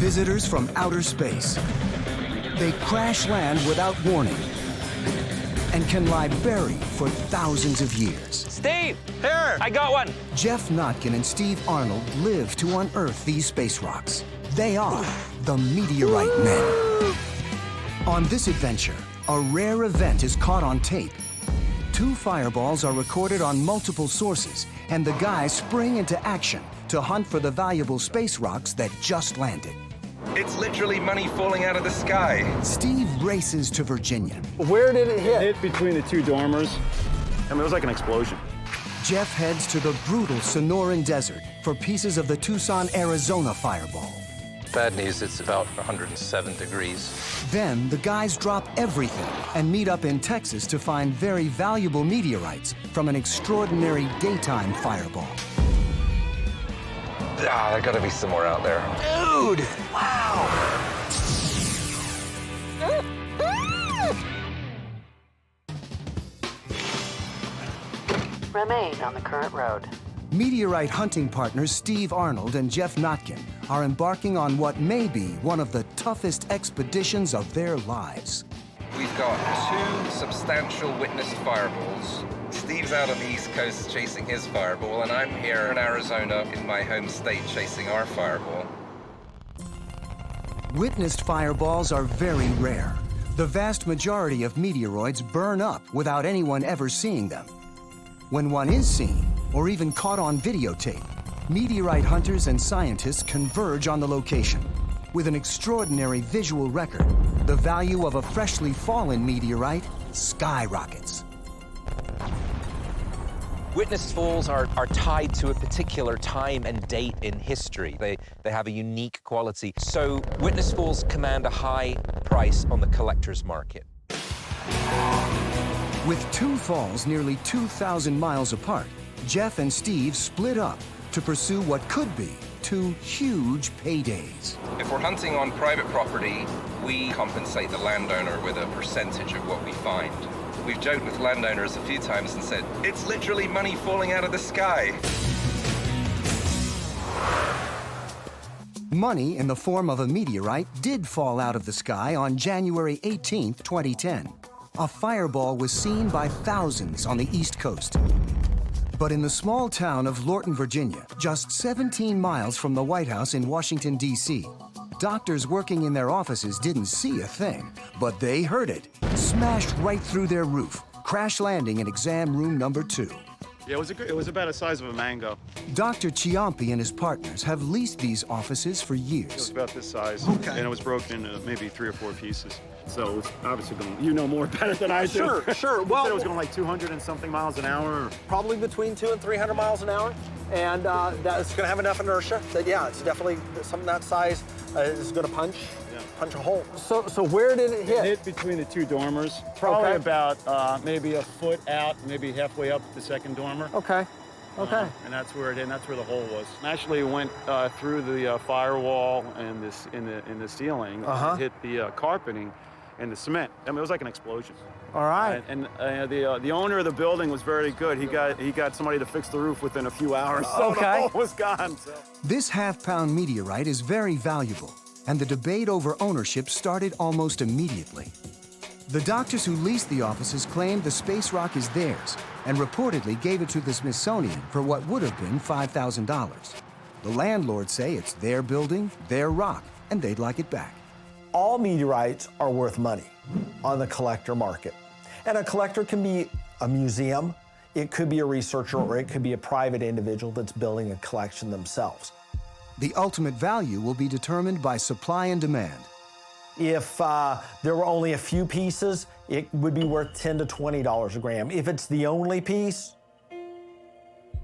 Visitors from outer space. They crash land without warning and can lie buried for thousands of years. Steve! Here! I got one! Geoff Notkin and Steve Arnold live to unearth these space rocks. They are the Meteorite Men. On this adventure, a rare event is caught on tape. 2 fireballs are recorded on multiple sources, and the guys spring into action to hunt for the valuable space rocks that just landed. It's literally money falling out of the sky. Steve races to Virginia. Where did it hit? It hit between the 2 dormers. I mean, it was like an explosion. Geoff heads to the brutal Sonoran Desert for pieces of the Tucson, Arizona fireball. Bad news, it's about 107 degrees. Then the guys drop everything and meet up in Texas to find very valuable meteorites from an extraordinary daytime fireball. Ah, there gotta be somewhere out there. Dude! Wow! Remain on the current road. Meteorite hunting partners Steve Arnold and Geoff Notkin are embarking on what may be one of the toughest expeditions of their lives. We've got 2 substantial witnessed fireballs. Steve's out on the East Coast chasing his fireball, and I'm here in Arizona in my home state chasing our fireball. Witnessed fireballs are very rare. The vast majority of meteoroids burn up without anyone ever seeing them. When one is seen, or even caught on videotape, meteorite hunters and scientists converge on the location. With an extraordinary visual record, the value of a freshly fallen meteorite skyrockets. Witness falls are tied to a particular time and date in history. They have a unique quality. So witness falls command a high price on the collector's market. With 2 falls nearly 2,000 miles apart, Geoff and Steve split up to pursue what could be 2 huge paydays. If we're hunting on private property, we compensate the landowner with a percentage of what we find. We've joked with landowners a few times and said, it's literally money falling out of the sky. Money in the form of a meteorite did fall out of the sky on January 18th, 2010. A fireball was seen by thousands on the East Coast. But in the small town of Lorton, Virginia, just 17 miles from the White House in Washington, D.C., doctors working in their offices didn't see a thing, but they heard it. Smashed right through their roof, crash landing in exam room number 2. Yeah, it was about the size of a mango. Dr. Ciampi and his partners have leased these offices for It was years. about this size, and it was broken into maybe 3 or 4 pieces. So it was obviously going, you know more about it than I do. Sure. You Well, said it was going like 200 and something miles an hour. probably between 200 and 300 miles an hour, and that's going to have enough inertia that, yeah, it's definitely something that size is going to punch a hole. So where did it hit? It hit between the 2 dormers, probably Okay. about maybe a foot out, maybe halfway up the 2nd dormer. Okay. And that's where it hit, and that's where the hole was. And actually, it went through the firewall and this in the ceiling. Uh-huh. It hit the carpeting and the cement. I mean, it was like an explosion. All right. And the owner of the building was very good. He got somebody to fix the roof within a few hours. So Okay. the hole was gone. So. This half-pound meteorite is very valuable, and the debate over ownership started almost immediately. The doctors who leased the offices claimed the space rock is theirs and reportedly gave it to the Smithsonian for what would have been $5,000. The landlords say it's their building, their rock, and they'd like it back. All meteorites are worth money on the collector market. And a collector can be a museum, it could be a researcher, or it could be a private individual that's building a collection themselves. The ultimate value will be determined by supply and demand. If there were only a few pieces, it would be worth $10 to $20 a gram. If it's the only piece,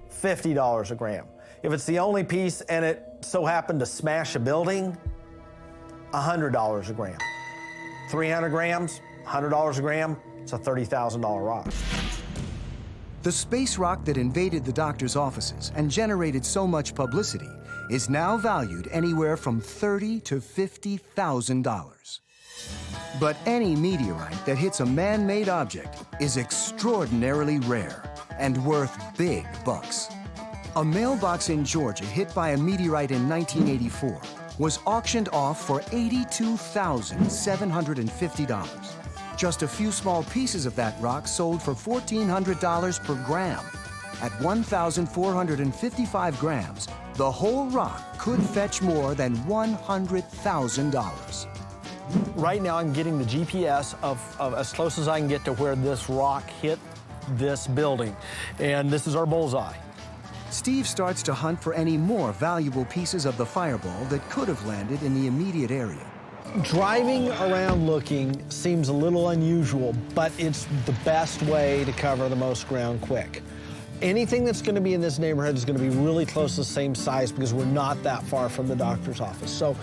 $50 a gram. If it's the only piece and it so happened to smash a building, $100 a gram. 300 grams, $100 a gram, it's a $30,000 rock. The space rock that invaded the doctor's offices and generated so much publicity is now valued anywhere from $30,000 to $50,000. But any meteorite that hits a man-made object is extraordinarily rare and worth big bucks. A mailbox in Georgia hit by a meteorite in 1984 was auctioned off for $82,750. Just a few small pieces of that rock sold for $1,400 per gram. At 1,455 grams, the whole rock could fetch more than $100,000. Right now, I'm getting the GPS of as close as I can get to where this rock hit this building. And this is our bullseye. Steve starts to hunt for any more valuable pieces of the fireball that could have landed in the immediate area. Driving around looking seems a little unusual, but it's the best way to cover the most ground quick. Anything that's going to be in this neighborhood is going to be really close to the same size because we're not that far from the doctor's office. So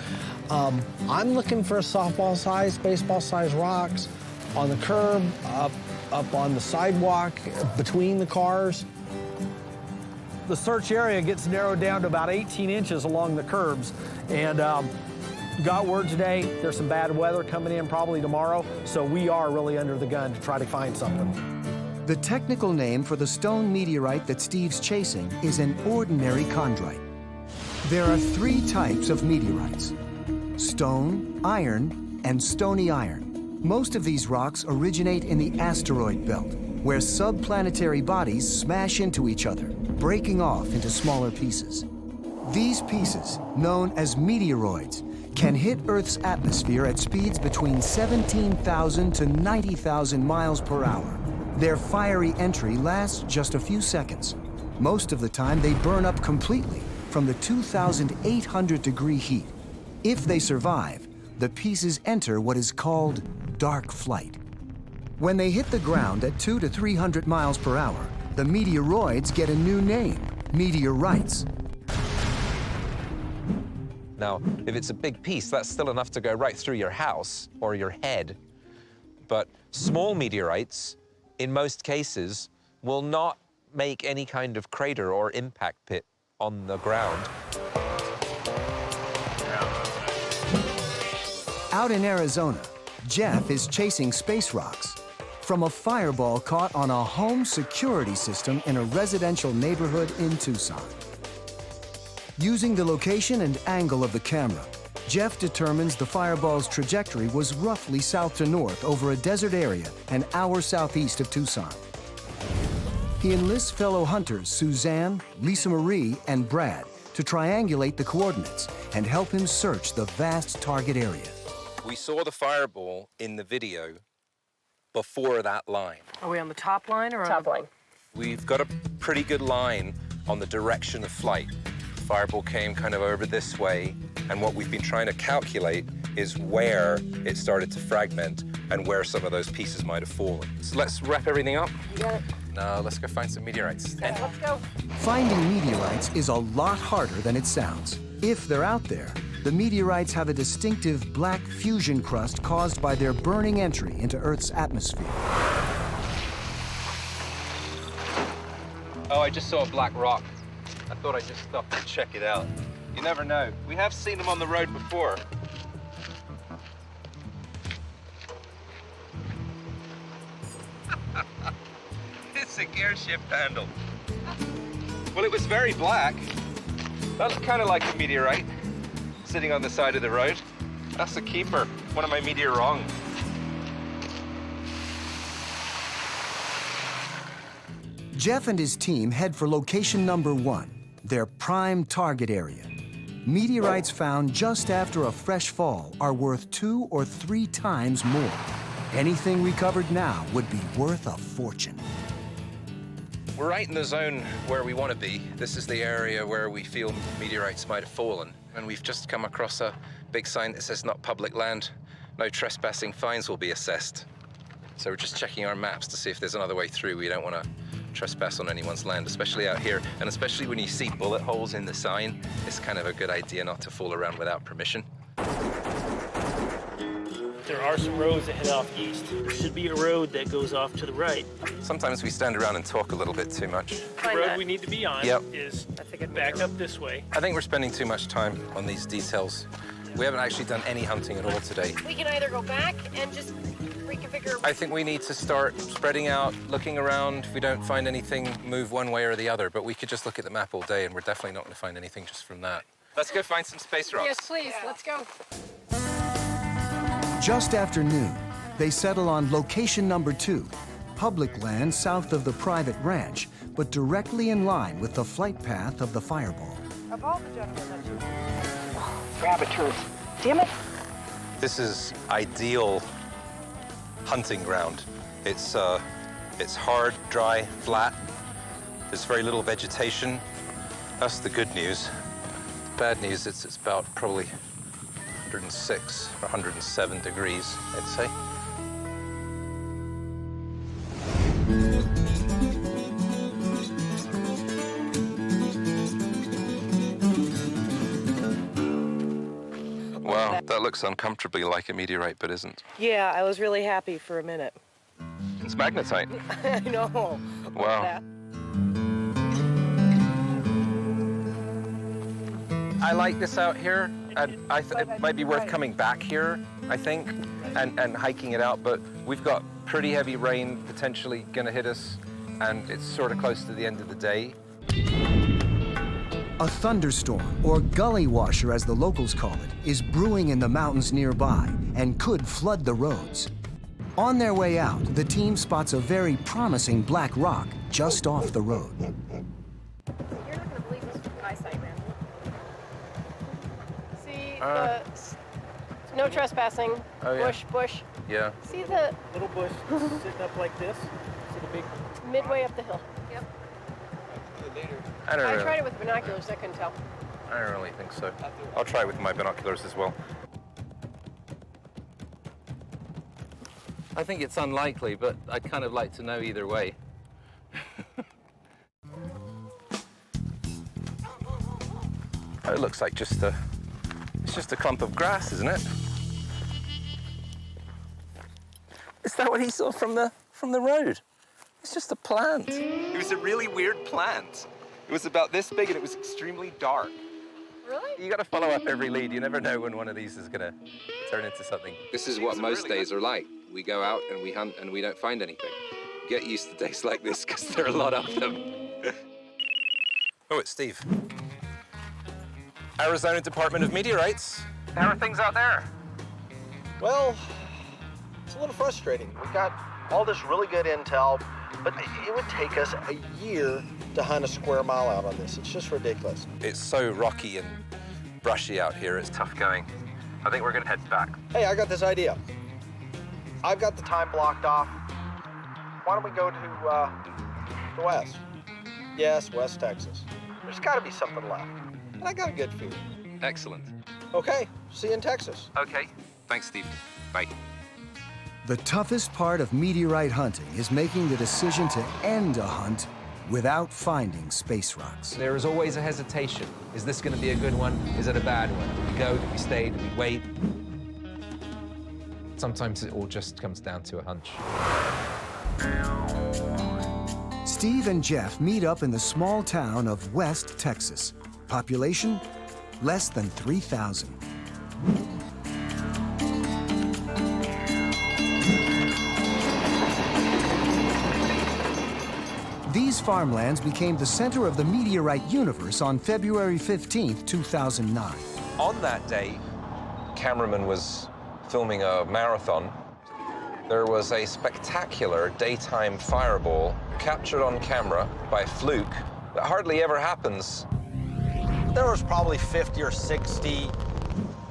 I'm looking for softball size, baseball size rocks on the curb, up on the sidewalk, between the cars. The search area gets narrowed down to about 18 inches along the curbs. And got word today, there's some bad weather coming in probably tomorrow, so we are really under the gun to try to find something. The technical name for the stone meteorite that Steve's chasing is an ordinary chondrite. There are 3 types of meteorites: stone, iron, and stony iron. Most of these rocks originate in the asteroid belt, where subplanetary bodies smash into each other, breaking off into smaller pieces. These pieces, known as meteoroids, can hit Earth's atmosphere at speeds between 17,000 to 90,000 miles per hour. Their fiery entry lasts just a few seconds. Most of the time, they burn up completely from the 2,800-degree heat. If they survive, the pieces enter what is called dark flight. When they hit the ground at 200 to 300 miles per hour, the meteoroids get a new name: meteorites. Now, if it's a big piece, that's still enough to go right through your house or your head. But small meteorites, in most cases, will not make any kind of crater or impact pit on the ground. Out in Arizona, Geoff is chasing space rocks from a fireball caught on a home security system in a residential neighborhood in Tucson. Using the location and angle of the camera, Geoff determines the fireball's trajectory was roughly south to north over a desert area an hour southeast of Tucson. He enlists fellow hunters Suzanne, Lisa Marie, and Brad to triangulate the coordinates and help him search the vast target area. We saw the fireball in the video before that line. Are we on the top line or Top line. We've got a pretty good line on the direction of flight. The fireball came kind of over this way, and what we've been trying to calculate is where it started to fragment and where some of those pieces might have fallen. So let's wrap everything up. You got it. Now let's go find some meteorites. Okay, let's go. Finding meteorites is a lot harder than it sounds. If they're out there, the meteorites have a distinctive black fusion crust caused by their burning entry into Earth's atmosphere. Oh, I just saw a black rock. I thought I'd just stop and check it out. You never know. We have seen them on the road before. It's a airship handle. Well, it was very black. That looked kind of like a meteorite sitting on the side of the road. That's a keeper. One of my meteorong. Geoff and his team head for location number 1, their prime target area. Meteorites found just after a fresh fall are worth 2 or 3 times more. Anything recovered now would be worth a fortune. We're right in the zone where we want to be. This is the area where we feel meteorites might have fallen. And we've just come across a big sign that says not public land. No trespassing, fines will be assessed. So we're just checking our maps to see if there's another way through. We don't want to trespass on anyone's land, especially out here. And especially when you see bullet holes in the sign, it's kind of a good idea not to fool around without permission. There are some roads that head off east. There should be a road that goes off to the right. Sometimes we stand around and talk a little bit too much. The road we need to be on is back up this way. I think we're spending too much time on these details. We haven't actually done any hunting at all today. We can either go back and just reconfigure. I think we need to start spreading out, looking around. If we don't find anything, move one way or the other. But we could just look at the map all day, and we're definitely not going to find anything just from that. Let's go find some space rocks. Yes, please. Let's go. Just after noon, they settle on location number 2, public land south of the private ranch, but directly in line with the flight path of the fireball. Of all the gentlemen that you... Rabbiters. Damn it. This is ideal hunting ground. It's hard, dry, flat. There's very little vegetation. That's the good news. Bad news is it's about probably 106 or 107 degrees, I'd say. Wow, that looks uncomfortably like a meteorite, but isn't. Yeah, I was really happy for a minute. It's magnetite. I know. Wow. I like this out here, and it might be worth coming back here, I think, and hiking it out, but we've got pretty heavy rain potentially gonna hit us, and it's sort of close to the end of the day. A thunderstorm, or gully washer as the locals call it, is brewing in the mountains nearby and could flood the roads. On their way out, the team spots a very promising black rock just off the road. You're not going to believe this eyesight, man. See no trespassing. Oh, yeah. Bush. Yeah. See the Little bush sitting up like this. See the big. midway up the hill. Yep. I don't I know. tried it with binoculars. I couldn't tell. I don't really think so. I'll try with my binoculars as well. I think it's unlikely, but I'd kind of like to know either way. It looks like it's just a clump of grass, isn't it? Is that what he saw from the road? It's just a plant. It was a really weird plant. It was about this big and it was extremely dark. Really? You got to follow up every lead. You never know when one of these is gonna turn into something. This is what most days are like. We go out and we hunt and we don't find anything. Get used to days like this because there are a lot of them. Oh, it's Steve. Arizona Department of Meteorites. How are things out there? Well, it's a little frustrating. We got all this really good intel, but it would take us a year to hunt a square mile out on this. It's just ridiculous. It's so rocky and brushy out here. It's tough going. I think we're gonna head back. Hey, I got this idea. I've got the time blocked off. Why don't we go to west? Yes, West Texas. There's got to be something left. And I got a good feeling. Excellent. Okay, see you in Texas. Okay. Thanks, Steve. Bye. The toughest part of meteorite hunting is making the decision to end a hunt without finding space rocks. There is always a hesitation. Is this going to be a good one? Is it a bad one? Do we go? Do we stay? Do we wait? Sometimes it all just comes down to a hunch. Steve and Geoff meet up in the small town of West Texas. Population, less than 3,000. These farmlands became the center of the meteorite universe on February 15th, 2009. On that day, cameraman was filming a marathon. There was a spectacular daytime fireball captured on camera by fluke. That hardly ever happens. There was probably 50 or 60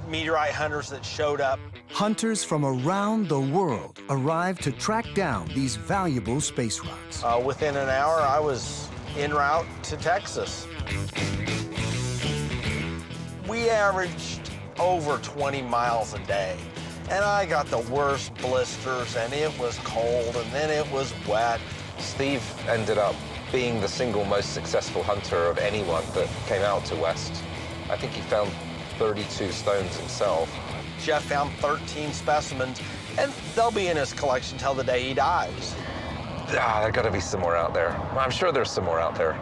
meteorite hunters that showed up. Hunters from around the world arrived to track down these valuable space rocks. Within an hour, I was en route to Texas. We averaged over 20 miles a day. And I got the worst blisters, and it was cold, and then it was wet. Steve ended up being the single most successful hunter of anyone that came out to West. I think he found 32 stones himself. Geoff found 13 specimens, and they'll be in his collection till the day he dies. There gotta be some more out there. I'm sure there's some more out there.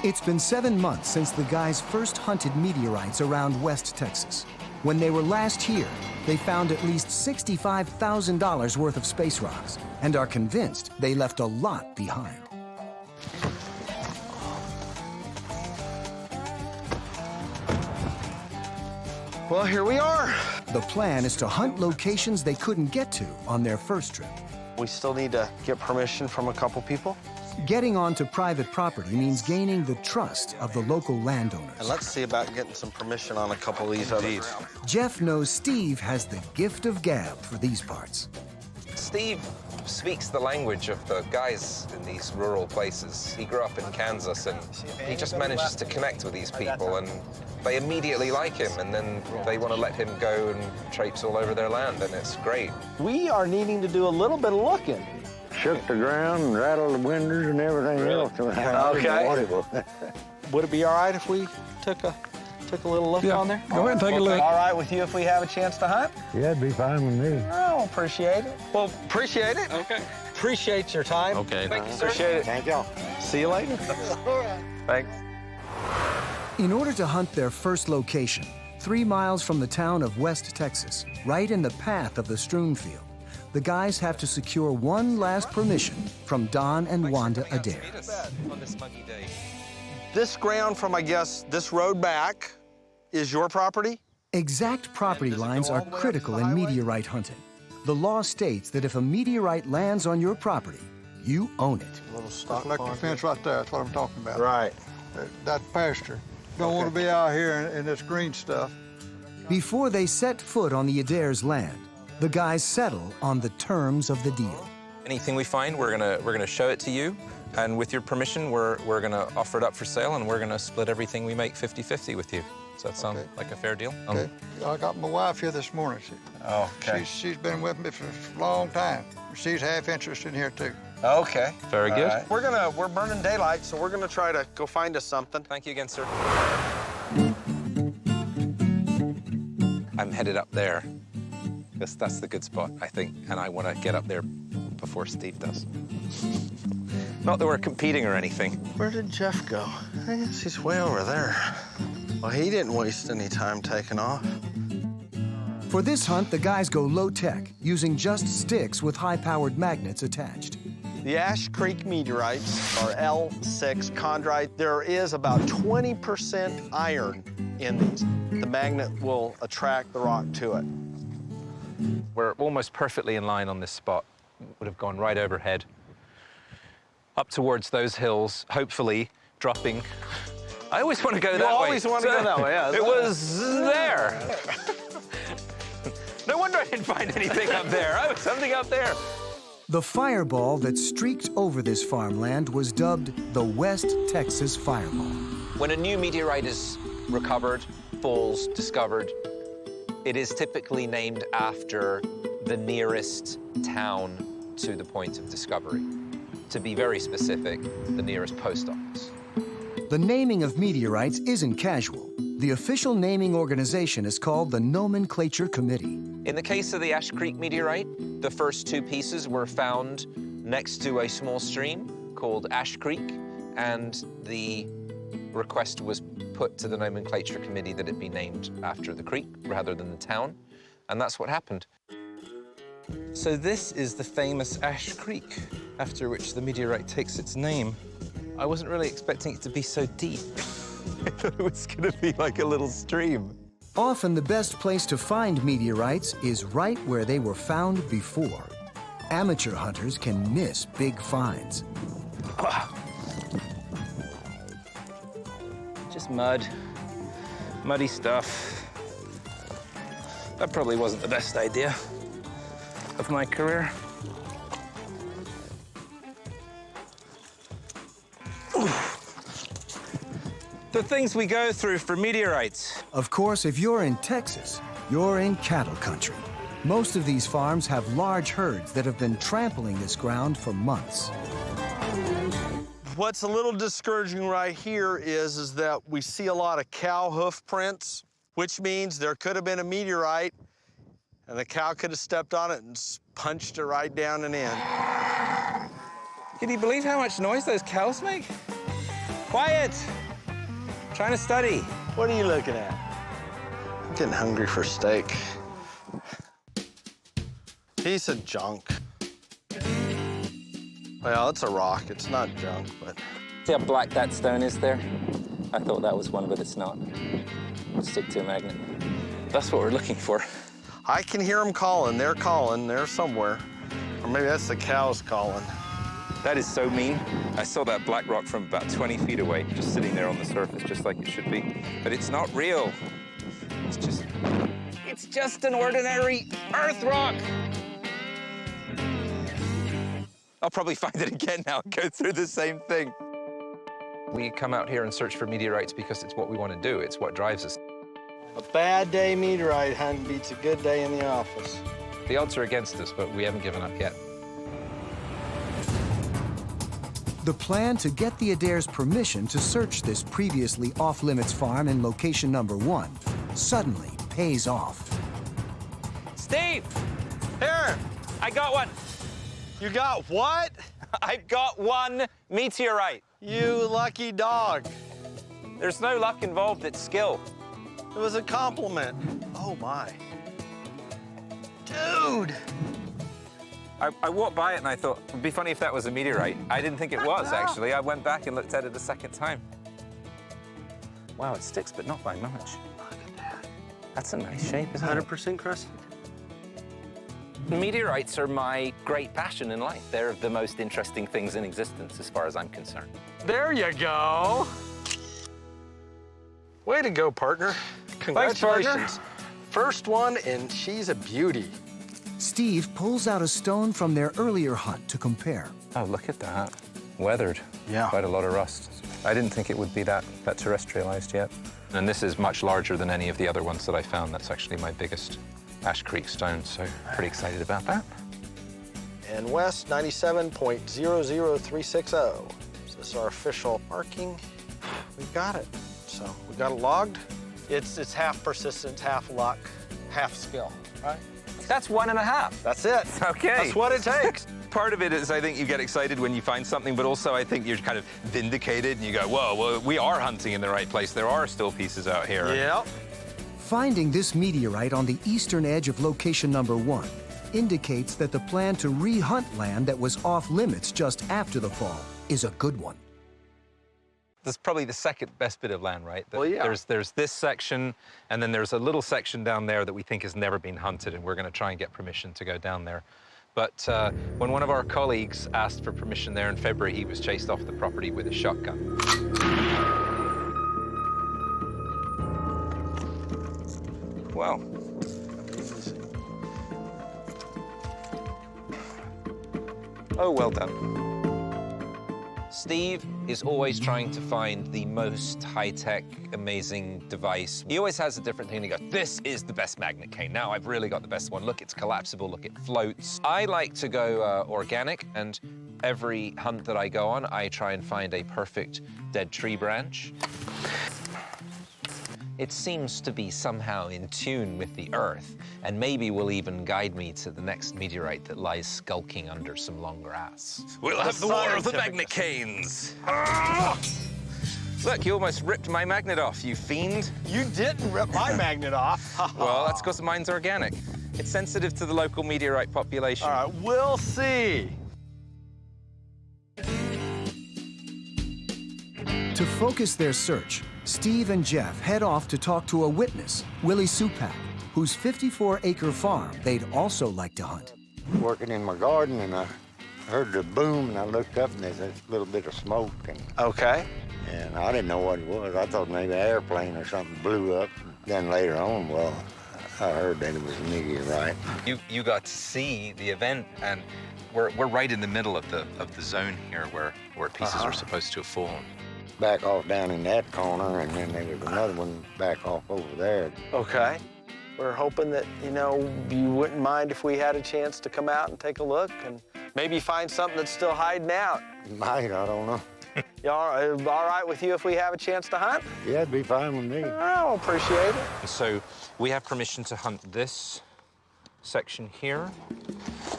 It's been 7 months since the guys first hunted meteorites around West Texas. When they were last here, they found at least $65,000 worth of space rocks and are convinced they left a lot behind. Well, here we are. The plan is to hunt locations they couldn't get to on their first trip. We still need to get permission from a couple people. Getting onto private property means gaining the trust of the local landowners. And let's see about getting some permission on a couple of these other grounds. Jeff knows Steve has the gift of gab for these parts. Steve speaks the language of the guys in these rural places. He grew up in Kansas, and he just manages to connect with these people, and they immediately like him, and then they want to let him go and traipse all over their land, and it's great. We are needing to do a little bit of looking. Shook the ground and rattled the windows and everything else. Okay. Would it be all right if we took a little look on there? Go ahead and take a look. All right with you if we have a chance to hunt? Yeah, it'd be fine with me. Oh, appreciate it. Well, appreciate it. Okay. Appreciate your time. Okay. Thank you, sir. Appreciate it. Thank y'all. See you later. Thanks. In order to hunt their first location, 3 miles from the town of West Texas, right in the path of the strewn field, the guys have to secure one last permission from Don and Wanda Adair. On this muggy day. This ground from, I guess, this road back is your property? Exact property lines are critical in meteorite hunting. The law states that if a meteorite lands on your property, you own it. A little stock Electric fence right there, that's what I'm talking about. Right. That's pasture. Don't want to be out here in this green stuff. Before they set foot on the Adair's land, the guys settle on the terms of the deal. Anything we find, we're gonna show it to you, and with your permission, we're gonna offer it up for sale, and we're gonna split everything we make 50-50 with you. Does that sound like a fair deal? Okay. I got my wife here this morning. She's been with me for a long time. She's half interested in here too. Okay. Very good. Right. We're burning daylight, so we're gonna try to go find us something. Thank you again, sir. I'm headed up there. That's the good spot, I think, and I want to get up there before Steve does. Not that we're competing or anything. Where did Jeff go? I guess he's way over there. Well, he didn't waste any time taking off. For this hunt, the guys go low-tech, using just sticks with high-powered magnets attached. The Ash Creek meteorites are L6 chondrite. There is about 20% iron in these. The magnet will attract the rock to it. We're almost perfectly in line on this spot. Would have gone right overhead, up towards those hills, hopefully dropping. I always want to go that way. You always want to go that way, yeah. It was there. No wonder I didn't find anything up there. Oh, something up there. The fireball that streaked over this farmland was dubbed the West Texas Fireball. When a new meteorite is recovered, falls, discovered, it is typically named after the nearest town to the point of discovery. To be very specific, the nearest post office. The naming of meteorites isn't casual. The official naming organization is called the Nomenclature Committee. In the case of the Ash Creek meteorite, the first 2 pieces were found next to a small stream called Ash Creek, and the request was put to the Nomenclature Committee that it be named after the creek rather than the town, and that's what happened. So this is the famous Ash Creek, after which the meteorite takes its name. I wasn't really expecting it to be so deep. I thought it was gonna be like a little stream. Often the best place to find meteorites is right where they were found before. Amateur hunters can miss big finds. Just mud, muddy stuff. That probably wasn't the best idea of my career. The things we go through for meteorites. Of course, if you're in Texas, you're in cattle country. Most of these farms have large herds that have been trampling this ground for months. What's a little discouraging right here is that we see a lot of cow hoof prints, which means there could have been a meteorite and the cow could have stepped on it and punched it right down and in. Can you believe how much noise those cows make? Quiet! Trying to study. What are you looking at? I'm getting hungry for steak. Piece of junk. Well, it's a rock. It's not junk, but... See how black that stone is there? I thought that was one, but it's not. I'll stick to a magnet. That's what we're looking for. I can hear them calling. They're calling. They're somewhere. Or maybe that's the cows calling. That is so mean. I saw that black rock from about 20 feet away, just sitting there on the surface, just like it should be. But it's not real. It's just an ordinary earth rock. I'll probably find it again now and go through the same thing. We come out here and search for meteorites because it's what we want to do. It's what drives us. A bad day meteorite hunting beats a good day in the office. The odds are against us, but we haven't given up yet. The plan to get the Adair's permission to search this previously off-limits farm in location number 1 suddenly pays off. Steve! Here! I got one! You got what? I've got one meteorite. You lucky dog. There's no luck involved, it's skill. It was a compliment. Oh, my. Dude! I walked by it and I thought, it'd be funny if that was a meteorite. I didn't think it was, actually. I went back and looked at it a second time. Wow, it sticks, but not by much. Look at that. That's a nice shape, isn't it? 100% crusted. Meteorites are my great passion in life. They're the most interesting things in existence as far as I'm concerned. There you go. Way to go, partner. Congratulations. Thanks, partner. First one, and she's a beauty. Steve pulls out a stone from their earlier hunt to compare. Oh, look at that. Weathered. Yeah. Quite a lot of rust. I didn't think it would be that terrestrialized yet. And this is much larger than any of the other ones that I found. That's actually my biggest Ash Creek stone, so pretty excited about that. And west, 97.00360. Is this our official marking? We got it. So we got it logged. It's half persistence, half luck, half skill, right? That's 1.5. That's it. Okay. That's what it takes. Part of it is I think you get excited when you find something, but also I think you're kind of vindicated and you go, whoa, well, we are hunting in the right place. There are still pieces out here. Yep. Finding this meteorite on the eastern edge of location number 1 indicates that the plan to re-hunt land that was off-limits just after the fall is a good one. That's probably the second best bit of land, right? Well, yeah. There's this section, and then there's a little section down there that we think has never been hunted, and we're going to try and get permission to go down there. But when one of our colleagues asked for permission there in February, he was chased off the property with a shotgun. Well, oh, well done. Steve is always trying to find the most high-tech, amazing device. He always has a different thing. He goes, this is the best magnet cane. Now I've really got the best one. Look, it's collapsible. Look, it floats. I like to go organic, and every hunt that I go on, I try and find a perfect dead tree branch. It seems to be somehow in tune with the Earth, and maybe will even guide me to the next meteorite that lies skulking under some long grass. We'll have the war of the magnet canes. Ah! Look, you almost ripped my magnet off, you fiend. You didn't rip my magnet off. Well, that's because mine's organic. It's sensitive to the local meteorite population. All right, we'll see. To focus their search, Steve and Geoff head off to talk to a witness, Willie Supak, whose 54-acre farm they'd also like to hunt. Working in my garden, and I heard the boom, and I looked up, and there's a little bit of smoke. Okay. And I didn't know what it was. I thought maybe an airplane or something blew up. Then later on, well, I heard that it was a meteorite. You got to see the event, and we're right in the middle of the zone here where pieces are supposed to have fallen. Back off down in that corner, and then there was another one back off over there. Okay. We're hoping that, you know, you wouldn't mind if we had a chance to come out and take a look and maybe find something that's still hiding out. Might, I don't know. You all right with you if we have a chance to hunt? Yeah, it'd be fine with me. I'll appreciate it. So we have permission to hunt this section here.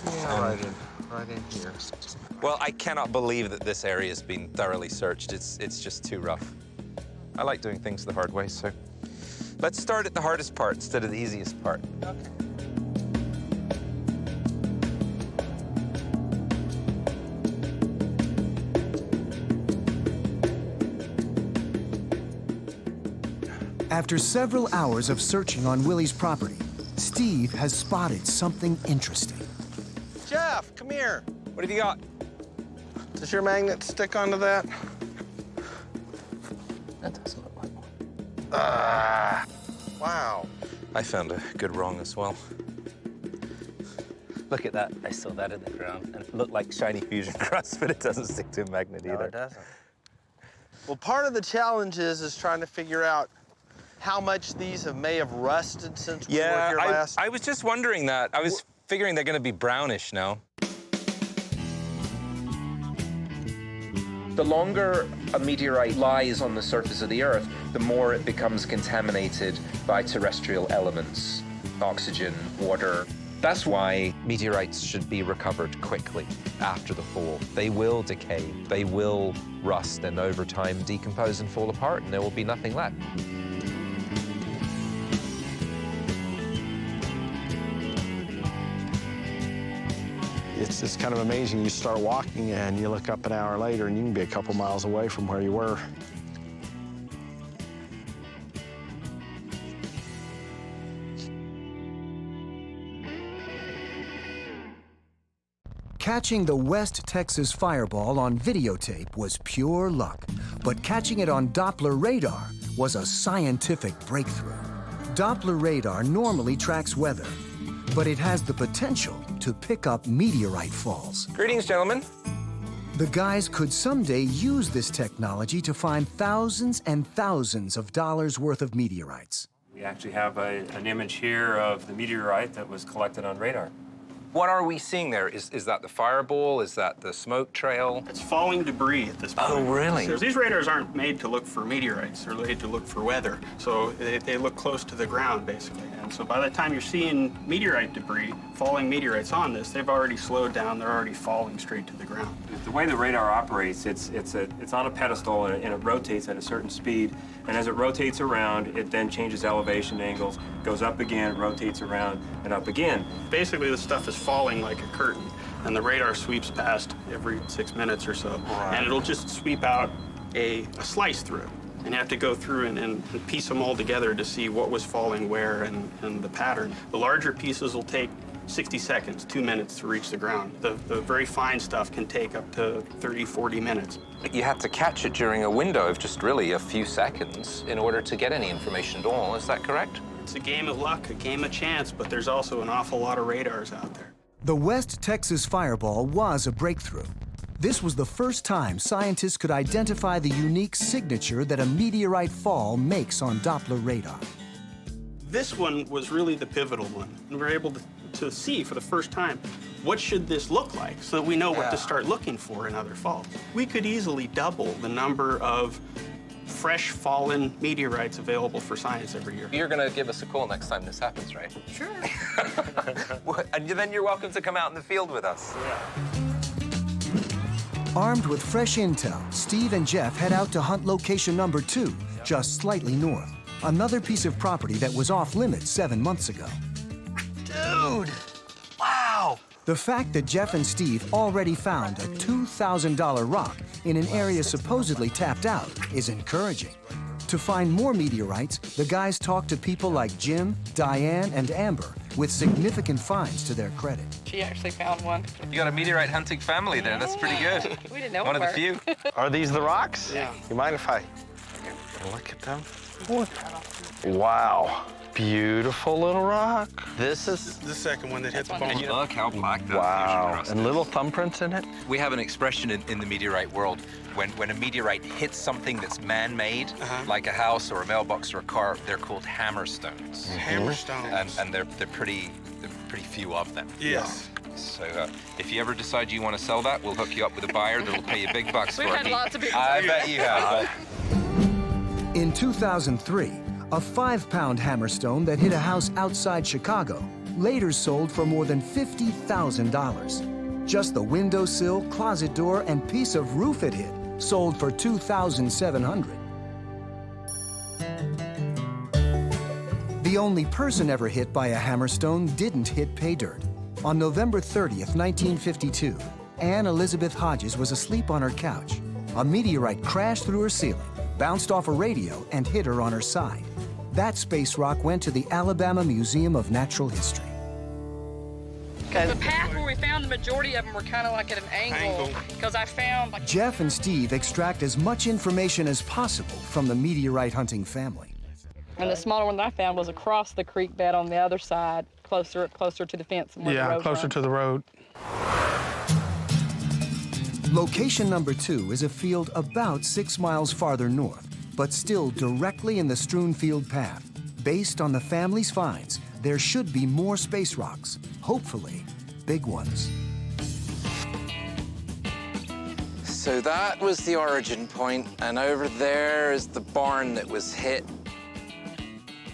Yeah, right in here. Well, I cannot believe that this area has been thoroughly searched. It's just too rough. I like doing things the hard way, so let's start at the hardest part instead of the easiest part. Okay. After several hours of searching on Willie's property, Steve has spotted something interesting. Jeff, come here. What have you got? Does your magnet stick onto that? That doesn't look like one. Wow. I found a good wrong as well. Look at that. I saw that in the ground. And it looked like shiny fusion crust, but it doesn't stick to a magnet either. No, it doesn't. Well, part of the challenge is trying to figure out how much these may have rusted since we were here last. I was just wondering that. I was figuring they're going to be brownish now. The longer a meteorite lies on the surface of the Earth, the more it becomes contaminated by terrestrial elements, oxygen, water. That's why meteorites should be recovered quickly after the fall. They will decay, they will rust, and over time decompose and fall apart, and there will be nothing left. It's just kind of amazing. You start walking and you look up an hour later and you can be a couple miles away from where you were. Catching the West Texas fireball on videotape was pure luck, but catching it on Doppler radar was a scientific breakthrough. Doppler radar normally tracks weather, but it has the potential to pick up meteorite falls. Greetings, gentlemen. The guys could someday use this technology to find thousands and thousands of dollars worth of meteorites. We actually have an image here of the meteorite that was collected on radar. What are we seeing there? Is that the fireball? Is that the smoke trail? It's falling debris at this point. Oh, really? So these radars aren't made to look for meteorites. They're made to look for weather. So they look close to the ground, basically. And so by the time you're seeing meteorite debris, falling meteorites on this, they've already slowed down. They're already falling straight to the ground. The way the radar operates, it's on a pedestal and it rotates at a certain speed. And as it rotates around, it then changes elevation angles, goes up again, rotates around, and up again. Basically, this stuff is falling like a curtain, and the radar sweeps past every 6 minutes or so. Right. And it'll just sweep out a slice through. And you have to go through and piece them all together to see what was falling where and the pattern. The larger pieces will take 60 seconds, 2 minutes to reach the ground. The very fine stuff can take up to 30, 40 minutes. You have to catch it during a window of just really a few seconds in order to get any information at all. Is that correct? It's a game of luck, a game of chance, but there's also an awful lot of radars out there. The West Texas fireball was a breakthrough. This was the first time scientists could identify the unique signature that a meteorite fall makes on Doppler radar. This one was really the pivotal one. And we were able to see for the first time, what should this look like so that we know what to start looking for in other falls. We could easily double the number of fresh fallen meteorites available for science every year. You're going to give us a call next time this happens, right? Sure. And then you're welcome to come out in the field with us. Yeah. Armed with fresh intel, Steve and Jeff head out to hunt location number 2, just slightly north. Another piece of property that was off limits 7 months ago. Dude! Wow! The fact that Jeff and Steve already found a $2,000 rock in an area supposedly tapped out is encouraging. To find more meteorites, the guys talk to people like Jim, Diane, and Amber, with significant finds to their credit. She actually found one. You got a meteorite hunting family there. That's pretty good. We didn't know one of the few. Are these the rocks? Yeah. You mind if I look at them? What? Wow. Beautiful little rock. This is the second one that hit the bone. And look how black that wow. fusion And little thumbprints in it? We have an expression in the meteorite world. When a meteorite hits something that's man-made, like a house or a mailbox or a car, they're called hammerstones. Hammerstones. And they're pretty few of them. Yes. So if you ever decide you want to sell that, we'll hook you up with a buyer that'll pay you big bucks for it. We've had lots of people. I bet you have. In 2003, a 5-pound hammerstone that hit a house outside Chicago later sold for more than $50,000. Just the windowsill, closet door, and piece of roof it hit sold for $2,700. The only person ever hit by a hammerstone didn't hit pay dirt. On November 30th, 1952, Anne Elizabeth Hodges was asleep on her couch. A meteorite crashed through her ceiling, bounced off a radio, and hit her on her side. That space rock went to the Alabama Museum of Natural History. The path where we found the majority of them were kind of like at an angle. Because I found like... Jeff and Steve extract as much information as possible from the meteorite hunting family. And the smaller one that I found was across the creek bed on the other side, closer to the fence. And where the road closer runs. to the road. Location number 2 is a field about 6 miles farther north, but still directly in the strewn field path. Based on the family's finds, there should be more space rocks, hopefully big ones. So that was the origin point, and over there is the barn that was hit.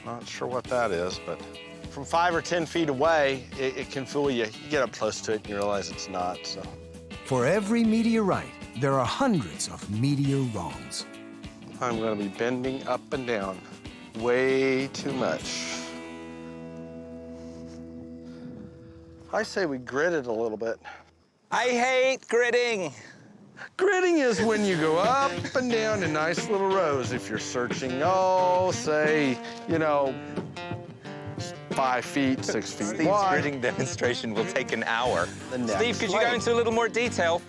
Not sure what that is, but from 5 or 10 feet away, it can fool you. You get up close to it and you realize it's not, so. For every meteorite, there are hundreds of meteor wrongs. I'm gonna be bending up and down way too much. I say we grit it a little bit. I hate gritting. Gritting is when you go up and down in nice little rows. If you're searching, oh, say, you know, 5 feet, 6 feet Steve's wide. gritting demonstration will take an hour. The next Steve, could you go slide. into a little more detail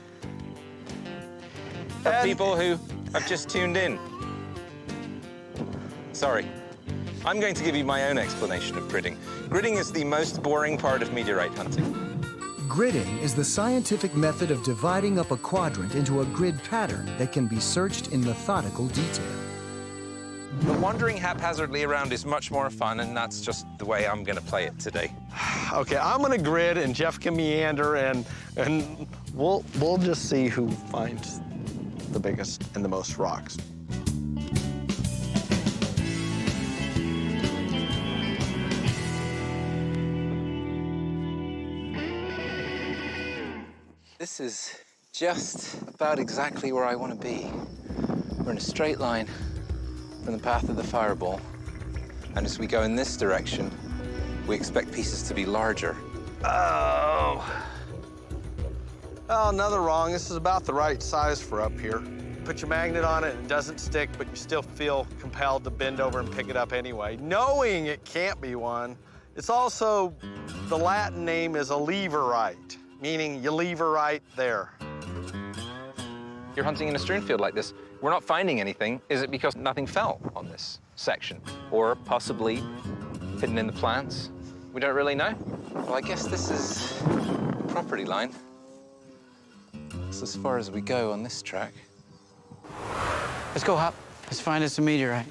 for people who have just tuned in? Sorry. I'm going to give you my own explanation of gritting. Gritting is the most boring part of meteorite hunting. Gridding is the scientific method of dividing up a quadrant into a grid pattern that can be searched in methodical detail. The wandering haphazardly around is much more fun, and that's just the way I'm going to play it today. Okay, I'm gonna grid and Jeff can meander, and we'll just see who finds the biggest and the most rocks. This is just about exactly where I want to be. We're in a straight line from the path of the fireball. And as we go in this direction, we expect pieces to be larger. Oh, another wrong. This is about the right size for up here. Put your magnet on it, and it doesn't stick, but you still feel compelled to bend over and pick it up anyway, knowing it can't be one. It's also, the Latin name is elusive, meaning you leave her right there. You're hunting in a strewn field like this. We're not finding anything. Is it because nothing fell on this section? Or possibly hidden in the plants? We don't really know. Well, I guess this is property line. It's as far as we go on this track. Let's go, Hop. Let's find us a meteorite.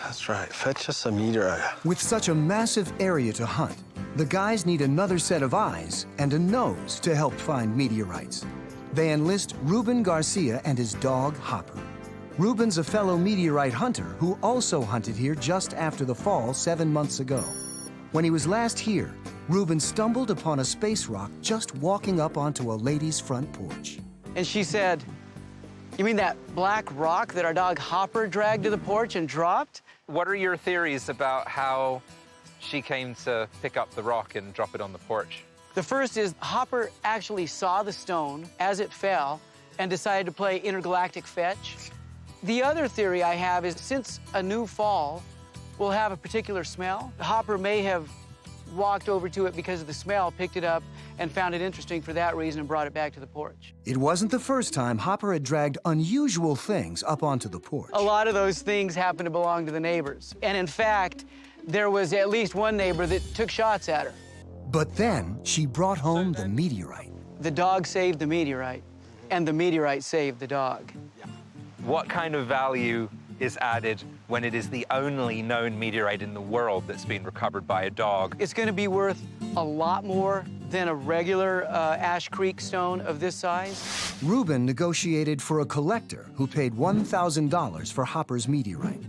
That's right. Fetch us a meteorite. With such a massive area to hunt, the guys need another set of eyes and a nose to help find meteorites. They enlist Ruben Garcia and his dog, Hopper. Ruben's a fellow meteorite hunter who also hunted here just after the fall 7 months ago. When he was last here, Ruben stumbled upon a space rock just walking up onto a lady's front porch. And she said, "You mean that black rock that our dog Hopper dragged to the porch and dropped?" What are your theories about how she came to pick up the rock and drop it on the porch? The first is Hopper actually saw the stone as it fell and decided to play intergalactic fetch. The other theory I have is since a new fall will have a particular smell, Hopper may have walked over to it because of the smell, picked it up, and found it interesting for that reason and brought it back to the porch. It wasn't the first time Hopper had dragged unusual things up onto the porch. A lot of those things happen to belong to the neighbors. And in fact, there was at least one neighbor that took shots at her. But then she brought home the meteorite. The dog saved the meteorite, and the meteorite saved the dog. What kind of value is added when it is the only known meteorite in the world that's been recovered by a dog? It's going to be worth a lot more than a regular Ash Creek stone of this size. Ruben negotiated for a collector who paid $1,000 for Hopper's meteorite.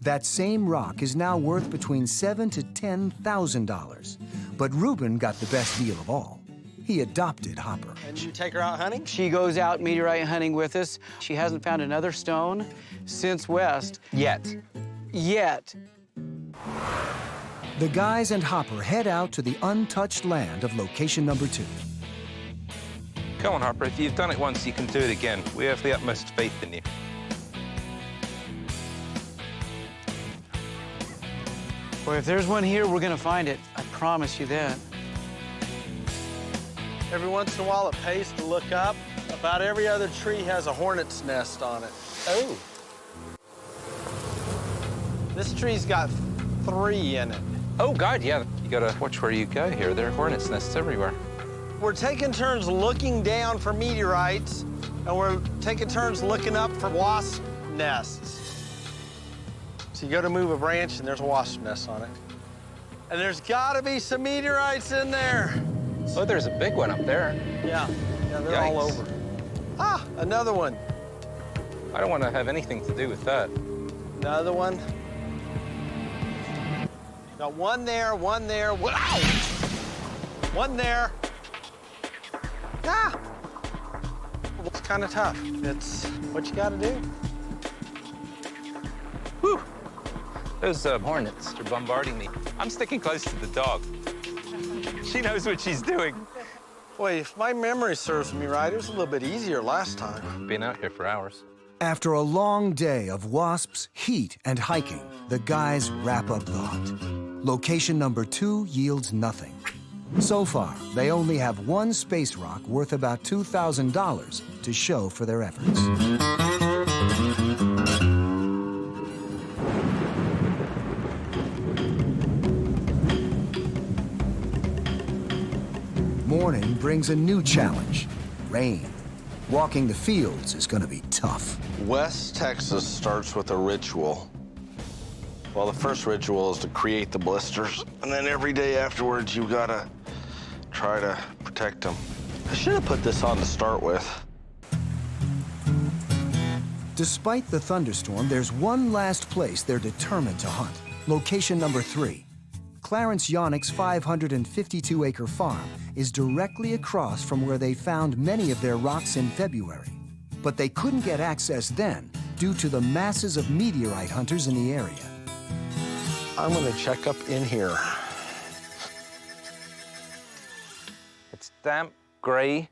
That same rock is now worth between $7,000 to $10,000. But Ruben got the best deal of all. He adopted Hopper. And you take her out hunting? She goes out meteorite hunting with us. She hasn't found another stone since West. Yet. The guys and Hopper head out to the untouched land of location number 2. Come on, Harper. If you've done it once, you can do it again. We have the utmost faith in you. Boy, if there's one here, we're gonna find it. I promise you that. Every once in a while, it pays to look up. About every other tree has a hornet's nest on it. Oh. This tree's got 3 in it. Oh, God, yeah. You gotta watch where you go here. There are hornets' nests everywhere. We're taking turns looking down for meteorites, and we're taking turns looking up for wasp nests. So you go to move a branch, and there's a wasp nest on it. And there's gotta be some meteorites in there. Oh, there's a big one up there. Yeah, they're all over. Ah, another one. I don't want to have anything to do with that. Another one. Got one there, one there. Wow! One there. Ah! It's kind of tough. It's what you gotta do. Whew. Those hornets are bombarding me. I'm sticking close to the dog. She knows what she's doing. Boy, if my memory serves me right, it was a little bit easier last time. Been out here for hours. After a long day of wasps, heat, and hiking, the guys wrap up the hunt. Location number 2 yields nothing. So far, they only have one space rock worth about $2,000 to show for their efforts. Morning brings a new challenge, rain. Walking the fields is gonna be tough. West Texas starts with a ritual. Well, the first ritual is to create the blisters, and then every day afterwards, you gotta try to protect them. I should have put this on to start with. Despite the thunderstorm, there's one last place they're determined to hunt. Location number 3. Clarence Yonick's 552-acre farm is directly across from where they found many of their rocks in February. But they couldn't get access then due to the masses of meteorite hunters in the area. I'm gonna check up in here. It's damp, gray,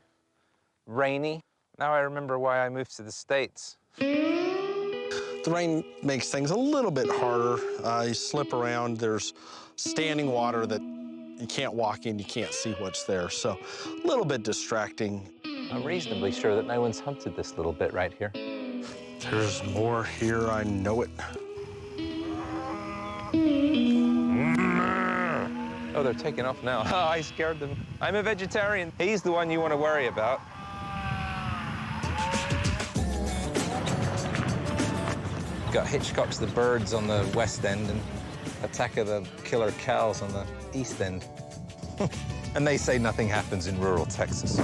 rainy. Now I remember why I moved to the States. The rain makes things a little bit harder. You slip around, there's standing water that you can't walk in, you can't see what's there, so a little bit distracting. I'm reasonably sure that no one's hunted this little bit right here. There's more here, I know it. Oh, they're taking off now. Oh, I scared them. I'm a vegetarian. He's the one you want to worry about. Got Hitchcock's The Birds on the west end and Attack of the Killer Cows on the east end. And they say nothing happens in rural Texas.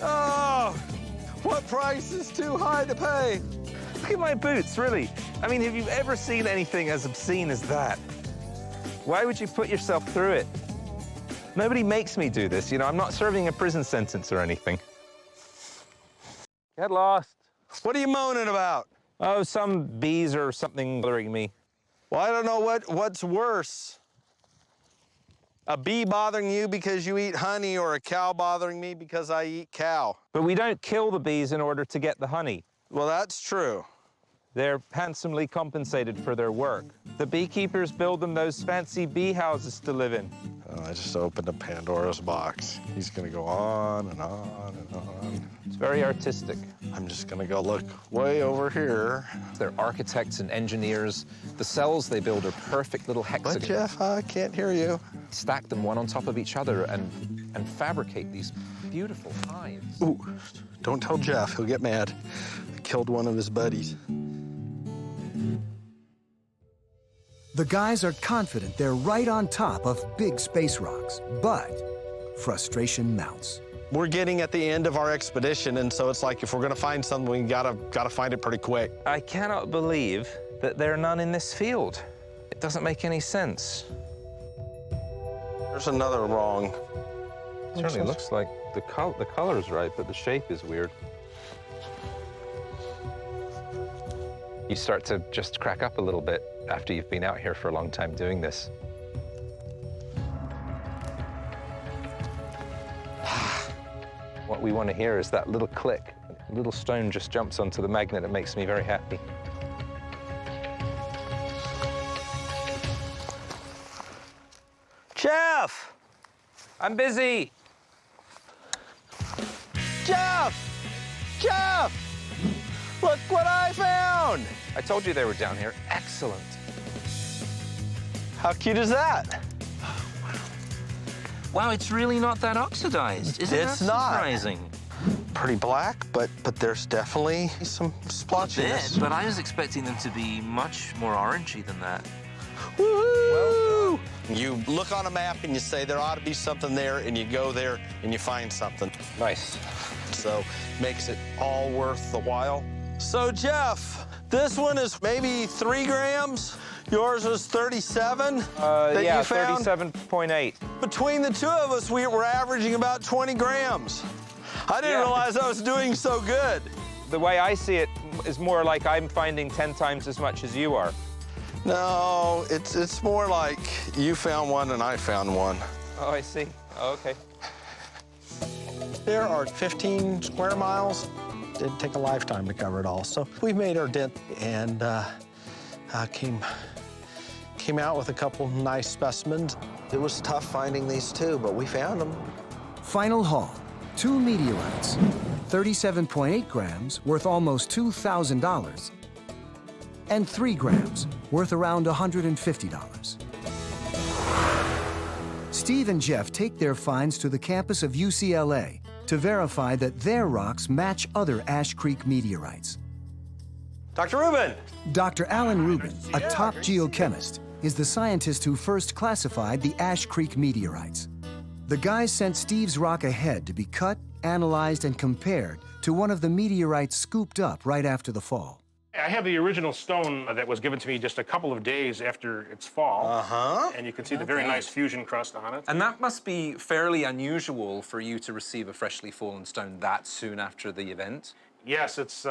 Oh, what price is too high to pay? Look at my boots, really. I mean, have you ever seen anything as obscene as that? Why would you put yourself through it? Nobody makes me do this, you know? I'm not serving a prison sentence or anything. Get lost. What are you moaning about? Oh, some bees or something bothering me. Well, I don't know what's worse. A bee bothering you because you eat honey, or a cow bothering me because I eat cow. But we don't kill the bees in order to get the honey. Well, that's true. They're handsomely compensated for their work. The beekeepers build them those fancy bee houses to live in. Oh, I just opened a Pandora's box. He's gonna go on and on and on. It's very artistic. I'm just gonna go look way over here. They're architects and engineers. The cells they build are perfect little hexagons. But Jeff, I can't hear you. Stack them one on top of each other and fabricate these beautiful hives. Ooh, don't tell Jeff, he'll get mad. I killed one of his buddies. The guys are confident they're right on top of big space rocks, but frustration mounts. We're getting at the end of our expedition, and so it's like if we're gonna find something, we gotta find it pretty quick. I cannot believe that there are none in this field. It doesn't make any sense. There's another wrong. It certainly looks like the color's right, but the shape is weird. You start to just crack up a little bit after you've been out here for a long time doing this. What we want to hear is that little click. A little stone just jumps onto the magnet. It makes me very happy. Geoff! I'm busy. Geoff! Geoff! Look what I found! I told you they were down here. Excellent. How cute is that? Wow, it's really not that oxidized. Isn't that surprising? Pretty black, but there's definitely some splotchiness. A bit, but I was expecting them to be much more orangey than that. Woohoo! You look on a map and you say there ought to be something there, and you go there and you find something. Nice. So makes it all worth the while. So Geoff, this one is maybe 3 grams. Yours was 37 that yeah, you found? 37.8. Between the two of us, we were averaging about 20 grams. I didn't realize I was doing so good. The way I see it is more like I'm finding 10 times as much as you are. No, it's more like you found one and I found one. Oh, I see. Oh, okay. There are 15 square miles. It'd take a lifetime to cover it all. So we've made our dent and came out with a couple nice specimens. It was tough finding these two, but we found them. Final haul, 2 meteorites, 37.8 grams, worth almost $2,000, and 3 grams, worth around $150. Steve and Geoff take their finds to the campus of UCLA to verify that their rocks match other Ash Creek meteorites. Dr. Rubin! Dr. Alan Rubin, a top geochemist, is the scientist who first classified the Ash Creek meteorites. The guys sent Steve's rock ahead to be cut, analyzed, and compared to one of the meteorites scooped up right after the fall. I have the original stone that was given to me just a couple of days after its fall. And you can see the very nice fusion crust on it. And that must be fairly unusual for you to receive a freshly fallen stone that soon after the event. Yes, it's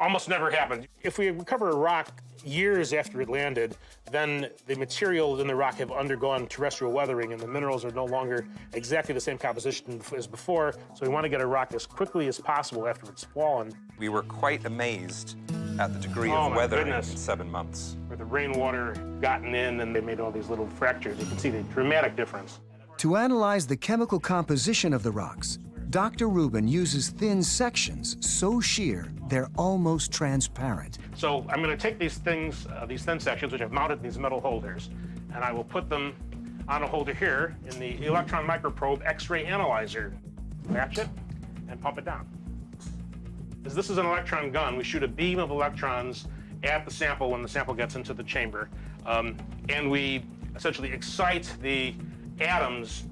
almost never happened. If we recover a rock years after it landed, then the materials in the rock have undergone terrestrial weathering and the minerals are no longer exactly the same composition as before, so we want to get a rock as quickly as possible after it's fallen. We were quite amazed at the degree of weathering in 7 months. Where the rainwater gotten in and they made all these little fractures. You can see the dramatic difference. To analyze the chemical composition of the rocks, Dr. Rubin uses thin sections so sheer they're almost transparent. So I'm going to take these things, these thin sections, which I've mounted in these metal holders, and I will put them on a holder here in the electron microprobe X-ray analyzer. Latch it and pump it down. As this is an electron gun, we shoot a beam of electrons at the sample when the sample gets into the chamber, and we essentially excite the atoms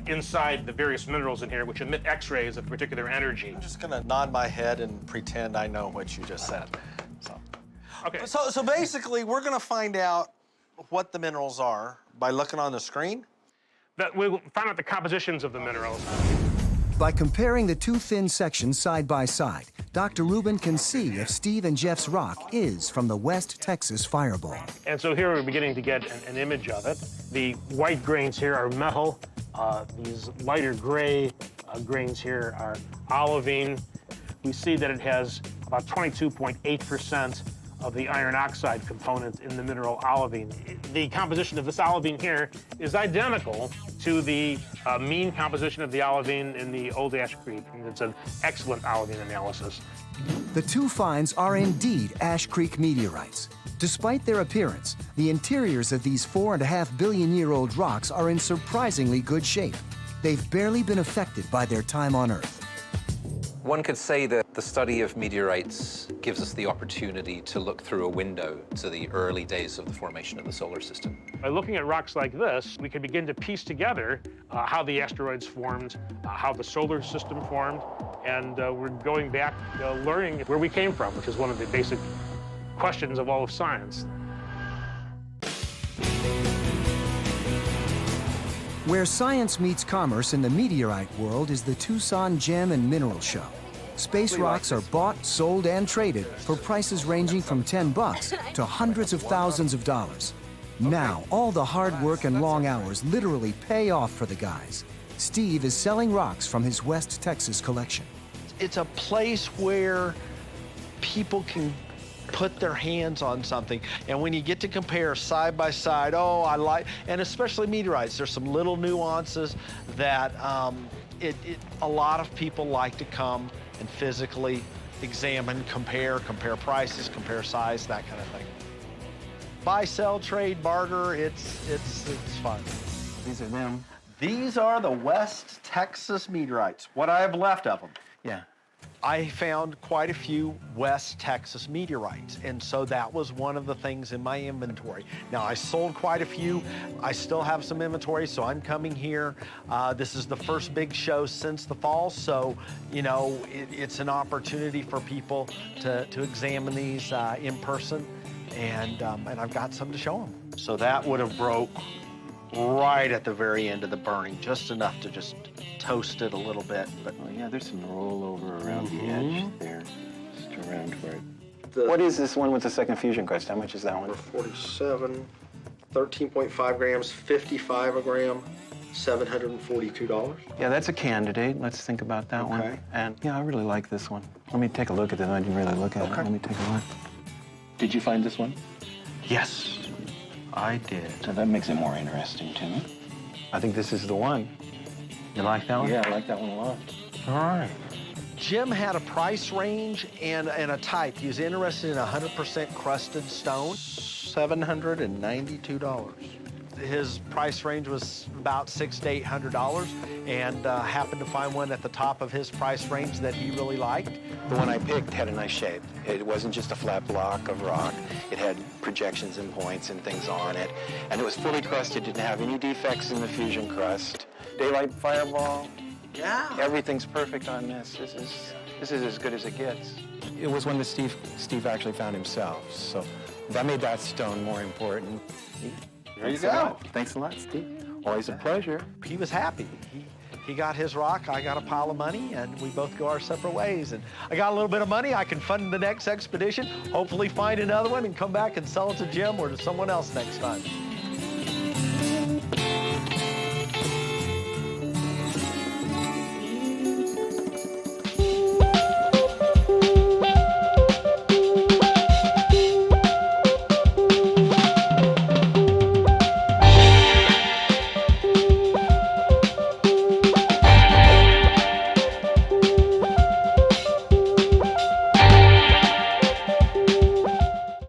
inside the various minerals in here, which emit X-rays of particular energy. I'm just gonna nod my head and pretend I know what you just said. Okay. So basically, we're gonna find out what the minerals are by looking on the screen? That we'll find out the compositions of the minerals. By comparing the 2 thin sections side by side, Dr. Rubin can see if Steve and Geoff's rock is from the West Texas fireball. And so here we're beginning to get an image of it. The white grains here are metal. These lighter gray grains here are olivine. We see that it has about 22.8% of the iron oxide component in the mineral olivine. The composition of this olivine here is identical to the mean composition of the olivine in the old Ash Creek. And it's an excellent olivine analysis. The 2 finds are indeed Ash Creek meteorites. Despite their appearance, the interiors of these 4.5 billion-year-old rocks are in surprisingly good shape. They've barely been affected by their time on Earth. One could say that the study of meteorites gives us the opportunity to look through a window to the early days of the formation of the solar system. By looking at rocks like this, we can begin to piece together how the asteroids formed, how the solar system formed, and we're going back learning where we came from, which is one of the basic questions of all of science. Where science meets commerce in the meteorite world is the Tucson Gem and Mineral Show. Space rocks are bought, sold, and traded for prices ranging from $10 to hundreds of thousands of dollars. Now, all the hard work and long hours literally pay off for the guys. Steve is selling rocks from his West Texas collection. It's a place where people can put their hands on something. And when you get to compare side by side, oh, I like, and especially meteorites, there's some little nuances that a lot of people like to come and physically examine, compare prices, compare size, that kind of thing. Buy, sell, trade, barter, it's fun. These are them. These are the West Texas meteorites, what I have left of them. Yeah. I found quite a few West Texas meteorites, and so that was one of the things in my inventory. Now, I sold quite a few. I still have some inventory, so I'm coming here. This is the first big show since the fall, so, you know, it's an opportunity for people to examine these in person, and I've got some to show them. So that would have broke right at the very end of the burning, just enough to just toast it a little bit. But oh yeah, there's some rollover around the edge there, just around where it... What is this one with the second fusion crust? How much is that one? 47, 13.5 grams, 55 a gram, $742. Yeah, that's a candidate. Let's think about that one. And yeah, I really like this one. Let me take a look at this. I didn't really look at it. Let me take a look. Did you find this one? Yes, I did. So that makes it more interesting to me. I think this is the one. You like that one? Yeah, I like that one a lot. All right. Jim had a price range and a type. He was interested in 100% crusted stone, $792. His price range was about $600 to $800, and happened to find one at the top of his price range that he really liked. The one I picked had a nice shape. It wasn't just a flat block of rock. It had projections and points and things on it, and it was fully crusted. Didn't have any defects in the fusion crust. Daylight fireball. Yeah. Everything's perfect on this. This is as good as it gets. It was one that Steve actually found himself, so that made that stone more important. There you go. Thanks a lot, Steve. Always a pleasure. He was happy. He got his rock, I got a pile of money, and we both go our separate ways. And I got a little bit of money, I can fund the next expedition, hopefully find another one and come back and sell it to Jim or to someone else next time.